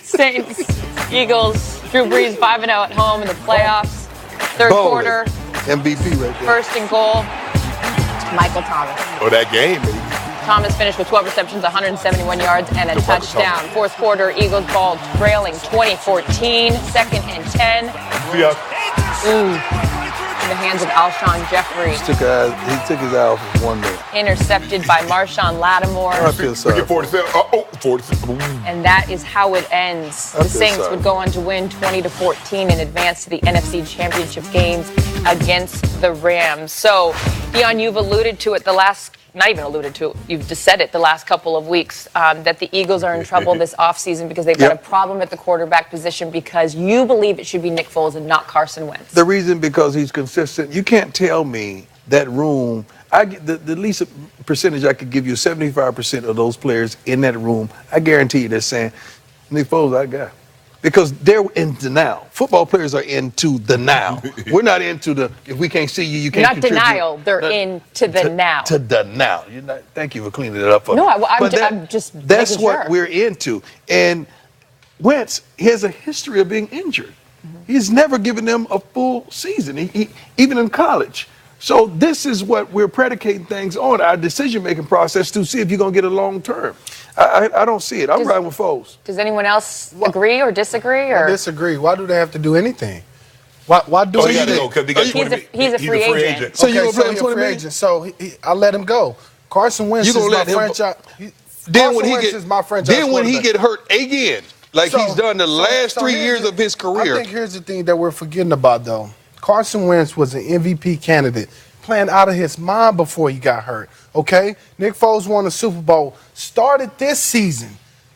Saints, Eagles, Drew Brees 5-0 at home in the playoffs. Third quarter. MVP right there. First and goal. Michael Thomas. Oh, that game, baby. Thomas finished with 12 receptions, 171 yards, and a touchdown. Fourth quarter, Eagles ball trailing 20-14. Second and 10. Yeah. In the hands of Alshon Jeffrey. He took his eye off of 1 minute. Intercepted by Marshawn Lattimore. I feel sorry. 47. 47. And that is how it ends. The Saints would go on to win 20-14 and advance to the NFC Championship games against the Rams. So, Deion, you've alluded to it not even alluded to it, you've just said it the last couple of weeks, that the Eagles are in trouble this offseason because they've got a problem at the quarterback position because you believe it should be Nick Foles and not Carson Wentz. The reason, because he's consistent. You can't tell me that room. The least percentage I could give you, 75% of those players in that room, I guarantee you they're saying, Nick Foles, that guy. Because they're into now. Football players are into the now. We're not into the, if we can't see you, you can't contribute. Not denial, they're into the now. To the now. Thank you for cleaning it up for me. No, I'm just that's making what sure. we're into. And Wentz, he has a history of being injured. He's never given them a full season, even in college. So this is what we're predicating things on, our decision-making process, to see if you're going to get a long term. I don't see it. I'm riding with Foles. Does anyone else agree or disagree? Or? I disagree. Why do they have to do anything? Why do he got to go because they got he's a free agent. So you're going to play him he's a 20 free million? agent. So I let him go. Carson Wentz is my franchise. Then when he get hurt again, like he's done the last 3 years of his career. I think here's the thing that we're forgetting about, though. Carson Wentz was an MVP candidate, playing out of his mind before he got hurt, okay? Nick Foles won a Super Bowl, started this season,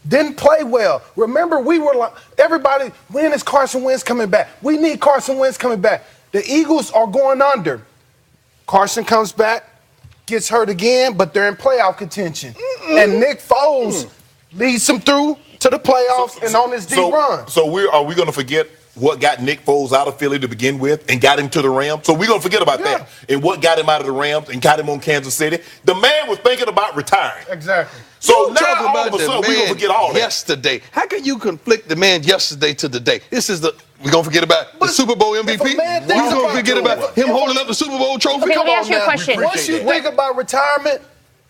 didn't play well. Remember, we were like, everybody, when is Carson Wentz coming back? We need Carson Wentz coming back. The Eagles are going under. Carson comes back, gets hurt again, but they're in playoff contention. And Nick Foles leads them through to the playoffs and on this deep run. So are we going to forget what got Nick Foles out of Philly to begin with and got him to the Rams? So we're going to forget about that. And what got him out of the Rams and got him on Kansas City? The man was thinking about retiring. Exactly. So now all of a sudden we're going to forget all that. Yesterday. How can you conflict the man yesterday to the day? We're going to forget about the Super Bowl MVP? We're going to forget about him holding up the Super Bowl trophy? Okay, let me ask you a question. Once you think about retirement,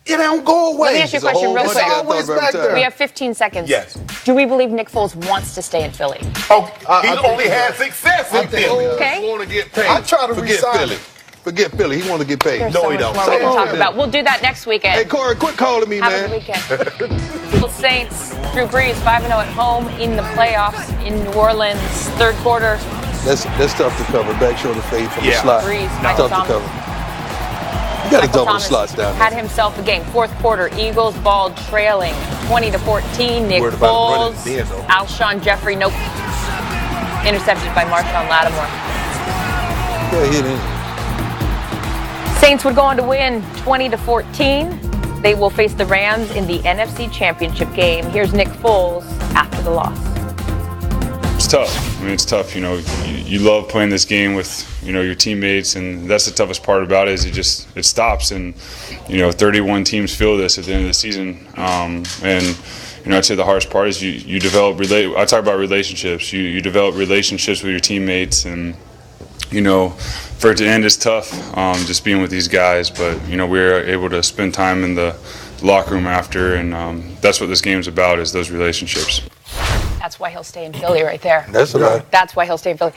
it don't go away. Let me ask you a question real quick. Always back there. We have 15 seconds. Yes. Do we believe Nick Foles wants to stay in Philly? He's only had success in Philly. Okay. He want to get paid. I try to Forget resign. Philly. Forget Philly. He want to get paid. There's so much more we can talk about. We'll do that next weekend. Hey, Corey, quit calling me, Have man. a good weekend. Saints, Drew Brees 5-0 at home in the playoffs in New Orleans. Third quarter. That's tough to cover. Back shoulder fade from the slot. Brees, Tough Michael to Thomas. cover. You got to double the Thomas slots down had there. himself a game. Fourth quarter, Eagles ball trailing 20-14. Nick Worried about Foles, running it in, though. Alshon Jeffrey, nope. Intercepted by Marshawn Lattimore. Yeah, hit him. Saints would go on to win 20-14. They will face the Rams in the NFC Championship game. Here's Nick Foles after the loss. It's tough. I mean, it's tough. You know, you love playing this game with, your teammates, and that's the toughest part about it is it stops. And, 31 teams feel this at the end of the season. And, I'd say the hardest part is you develop, I talk about relationships. You develop relationships with your teammates, and, for it to end is tough, just being with these guys. But, we were able to spend time in the locker room after, and that's what this game's about, is those relationships. That's why he'll stay in Philly right there. That's right. That's why he'll stay in Philly.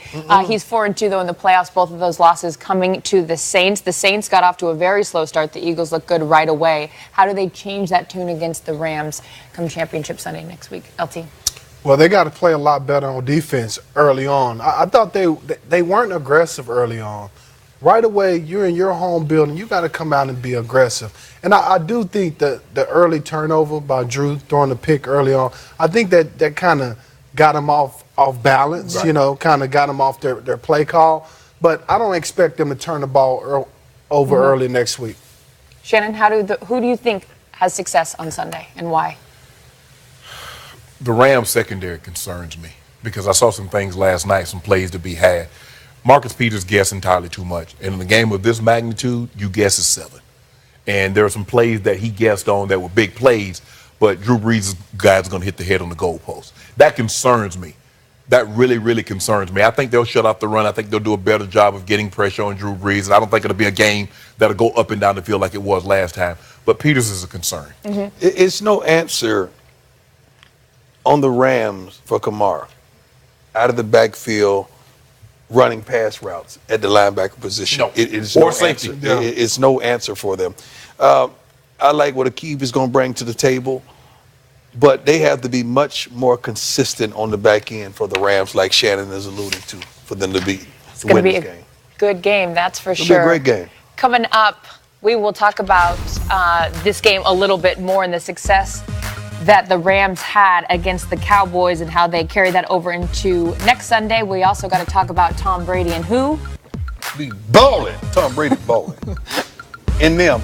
He's 4-2, though, in the playoffs. Both of those losses coming to the Saints. The Saints got off to a very slow start. The Eagles look good right away. How do they change that tune against the Rams come Championship Sunday next week? LT? Well, they got to play a lot better on defense early on. I thought they weren't aggressive early on. Right away, you're in your home building. You got to come out and be aggressive. And I do think that the early turnover by Drew throwing the pick early on, I think that kind of got them off balance, right. Kind of got them off their play call. But I don't expect them to turn the ball over early next week. Shannon, who do you think has success on Sunday and why? The Rams secondary concerns me because I saw some things last night, some plays to be had. Marcus Peters guessed entirely too much. And in a game of this magnitude, you guess is 7. And there are some plays that he guessed on that were big plays, but Drew Brees' guys are going to hit the head on the goalpost. That concerns me. That really, really concerns me. I think they'll shut off the run. I think they'll do a better job of getting pressure on Drew Brees. And I don't think it'll be a game that'll go up and down the field like it was last time. But Peters is a concern. It's no answer on the Rams for Kamara. Out of the backfield, running pass routes at the linebacker position. No. It's Or no safety. answer. Yeah. It's no answer for them. I like what Akeem is going to bring to the table, but they have to be much more consistent on the back end for the Rams, like Shannon is alluding to, for them to It's going to be this a game. good game, that's for It'll sure. be a great game. Coming up, we will talk about this game a little bit more and the success that the Rams had against the Cowboys and how they carry that over into next Sunday. We also got to talk about Tom Brady and who? Be balling. Tom Brady balling. In them.